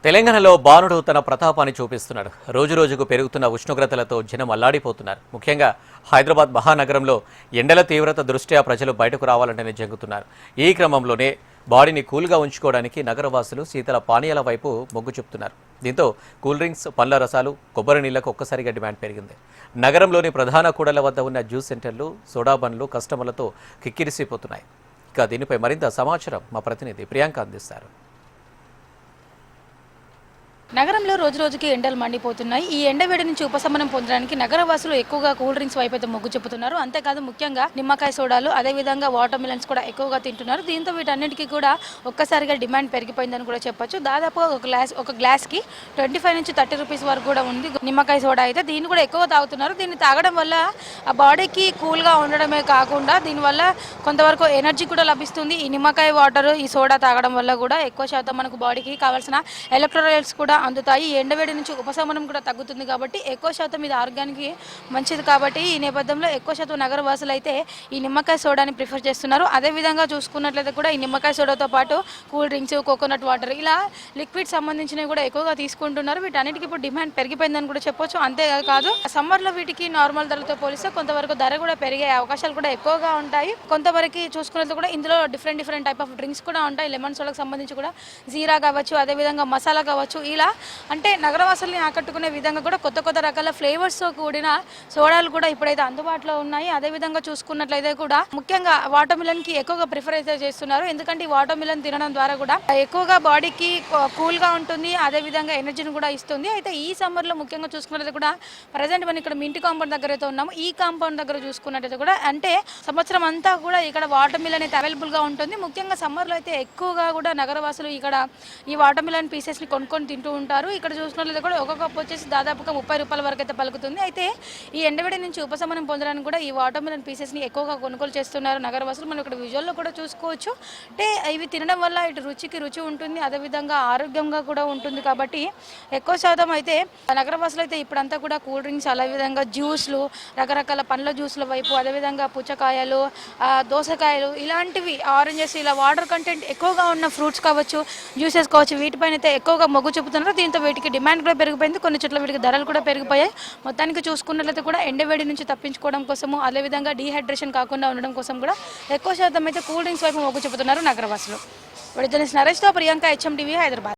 తెలంగాణలో బాణుడు తన ప్రతాపాన్ని చూపిస్తున్నాడు. రోజురోజుకు పెరుగుతున్న ఉష్ణోగ్రతలతో జనం అల్లాడిపోతున్నారు. ముఖ్యంగా హైదరాబాద్ మహానగరంలో ఎండల తీవ్రత దృష్ట్యా ప్రజలు బయటకు రావాలంటేనే జంగుతున్నారు. ఈ క్రమంలోనే బాడీని కూల్గా ఉంచుకోవడానికి నగరవాసులు శీతల పానీయాల వైపు మొగ్గు చూపుతున్నారు. దీంతో కూల్ డ్రింక్స్, పండ్ల రసాలు, కొబ్బరి నీళ్లకు ఒక్కసారిగా డిమాండ్ పెరిగింది. నగరంలోని ప్రధాన కూడళ్ల వద్ద ఉన్న జ్యూస్ సెంటర్లు, సోడా బండ్లు కస్టమర్లతో కిక్కిరిసిపోతున్నాయి. ఇక దీనిపై మరింత సమాచారం మా ప్రతినిధి ప్రియాంక అందిస్తారు. నగరంలో రోజురోజుకి ఎండలు మండిపోతున్నాయి. ఈ ఎండవేడి నుంచి ఉపశమనం పొందడానికి నగరవాసులు ఎక్కువగా కూల్ డ్రింక్స్ వైపు అయితే మొగ్గు చెబుతున్నారు. అంతేకాదు ముఖ్యంగా నిమ్మకాయ సోడాలు, అదేవిధంగా వాటర్ మిలన్స్ కూడా ఎక్కువగా తింటున్నారు. దీంతో వీటన్నిటికీ కూడా ఒక్కసారిగా డిమాండ్ పెరిగిపోయిందని కూడా చెప్పొచ్చు. దాదాపుగా ఒక గ్లాస్కి 25 నుంచి 30 రూపీస్ వరకు కూడా ఉంది నిమ్మకాయ సోడా అయితే. దీన్ని కూడా ఎక్కువ తాగుతున్నారు. దీన్ని తాగడం వల్ల ఆ బాడీకి కూల్గా ఉండడమే కాకుండా దీనివల్ల కొంతవరకు ఎనర్జీ కూడా లభిస్తుంది. ఈ నిమ్మకాయ వాటర్, ఈ సోడా తాగడం వల్ల కూడా ఎక్కువ శాతం మనకు బాడీకి కావాల్సిన ఎలక్ట్రోలైట్స్ కూడా అందుతాయి. ఈ ఎండవేడి నుంచి ఉపశమనం కూడా తగ్గుతుంది కాబట్టి ఎక్కువ శాతం ఇది ఆరోగ్యానికి మంచిది. కాబట్టి ఈ నేపథ్యంలో ఎక్కువ శాతం నగరవాసులు అయితే ఈ నిమ్మకాయ సోడాని ప్రిఫర్ చేస్తున్నారు. అదేవిధంగా చూసుకున్నట్లయితే కూడా ఈ నిమ్మకాయ సోడాతో పాటు కూల్ డ్రింక్స్, కోకోనట్ వాటర్ ఇలా లిక్విడ్ సంబంధించినవి కూడా ఎక్కువగా తీసుకుంటున్నారు. వీటన్నిటికీ ఇప్పుడు డిమాండ్ పెరిగిపోయిందని కూడా చెప్పొచ్చు. అంతేకాదు సమ్మర్లో వీటికి నార్మల్ ధరలతో పోలిస్తే కొంతవరకు ధర కూడా పెరిగే అవకాశాలు కూడా ఎక్కువగా ఉంటాయి. కొంతవరకు చూసుకున్నట్లయితే కూడా ఇందులో డిఫరెంట్ టైప్ ఆఫ్ డ్రింక్స్ కూడా ఉంటాయి. లెమన్ సోడాకి సంబంధించి కూడా జీరా కావచ్చు, అదేవిధంగా మసాలా కావచ్చు, ఇలా అంటే నగరవాసుల్ని ఆకట్టుకునే విధంగా కూడా కొత్త రకాల ఫ్లేవర్స్తో కూడిన సోడాలు కూడా ఇప్పుడైతే అందుబాటులో ఉన్నాయి. అదేవిధంగా చూసుకున్నట్లయితే కూడా ముఖ్యంగా వాటర్ మిలన్కి ఎక్కువగా ప్రిఫర్ అయితే చేస్తున్నారు. ఎందుకంటే ఈ వాటర్ మిలన్ తినడం ద్వారా కూడా ఎక్కువగా బాడీకి కూల్గా ఉంటుంది, అదేవిధంగా ఎనర్జీని కూడా ఇస్తుంది. అయితే ఈ సమ్మర్లో ముఖ్యంగా చూసుకున్నట్లయితే కూడా ప్రజెంట్ మనం ఇక్కడ మింటి కాంపౌండ్ దగ్గర అయితే ఉన్నాము. ఈ కాంపౌండ్ దగ్గర చూసుకున్నట్లయితే కూడా అంటే సంవత్సరం అంతా కూడా ఇక్కడ వాటర్ మిలన్ అయితే అవైలబుల్గా ఉంటుంది. ముఖ్యంగా సమ్మర్లో అయితే ఎక్కువగా కూడా నగరవాసులు ఇక్కడ ఈ వాటర్ మిలన్ పీసెస్ని కొనుక్కొని తింటూ ఉంటారు. ఇక్కడ చూసినట్లయితే కూడా ఒక కప్ వచ్చేసి దాదాపుగా 30 రూపాయల వరకు అయితే పలుకుతుంది. అయితే ఈ ఎండవేడి నుంచి ఉపశమనం పొందడానికి కూడా ఈ వాటర్ మిలన్ పీసెస్ని ఎక్కువగా కొనుగోలు చేస్తున్నారు నగరవాసులు. మనం ఇక్కడ విజువల్లో కూడా చూసుకోవచ్చు. అంటే ఇవి తినడం వల్ల ఇటు రుచి ఉంటుంది, అదేవిధంగా ఆరోగ్యంగా కూడా ఉంటుంది. కాబట్టి ఎక్కువ శాతం అయితే నగరవాసులు అయితే ఇప్పుడంతా కూడా కూల్ డ్రింక్స్, అదేవిధంగా జ్యూస్లు, రకరకాల పండ్ల జ్యూస్ల వైపు, అదేవిధంగా పుచ్చకాయలు, దోసకాయలు ఇలాంటివి, ఆరెంజెస్, ఇలా వాటర్ కంటెంట్ ఎక్కువగా ఉన్న ఫ్రూట్స్ కావచ్చు, జ్యూసెస్ కావచ్చు, వీటిపైన అయితే ఎక్కువగా మొగ్గు చూపుతున్నారు. దీంతో వీటికి డిమాండ్ కూడా పెరిగిపోయింది. కొన్ని చోట్ల వీటికి ధరలు కూడా పెరిగిపోయాయి. మొత్తానికి చూసుకున్నట్లయితే కూడా ఎండవేడి నుంచి తప్పించుకోవడం కోసము, అదేవిధంగా డీహైడ్రేషన్ కాకుండా ఉండడం కోసం కూడా ఎక్కువ శాతం అయితే కూల్ డ్రింక్స్ వైపు మొగ్గు చూపుతున్నారు నగరవాసులు. విడుదల నరేష్తో ప్రియాంక, HMTV, హైదరాబాద్.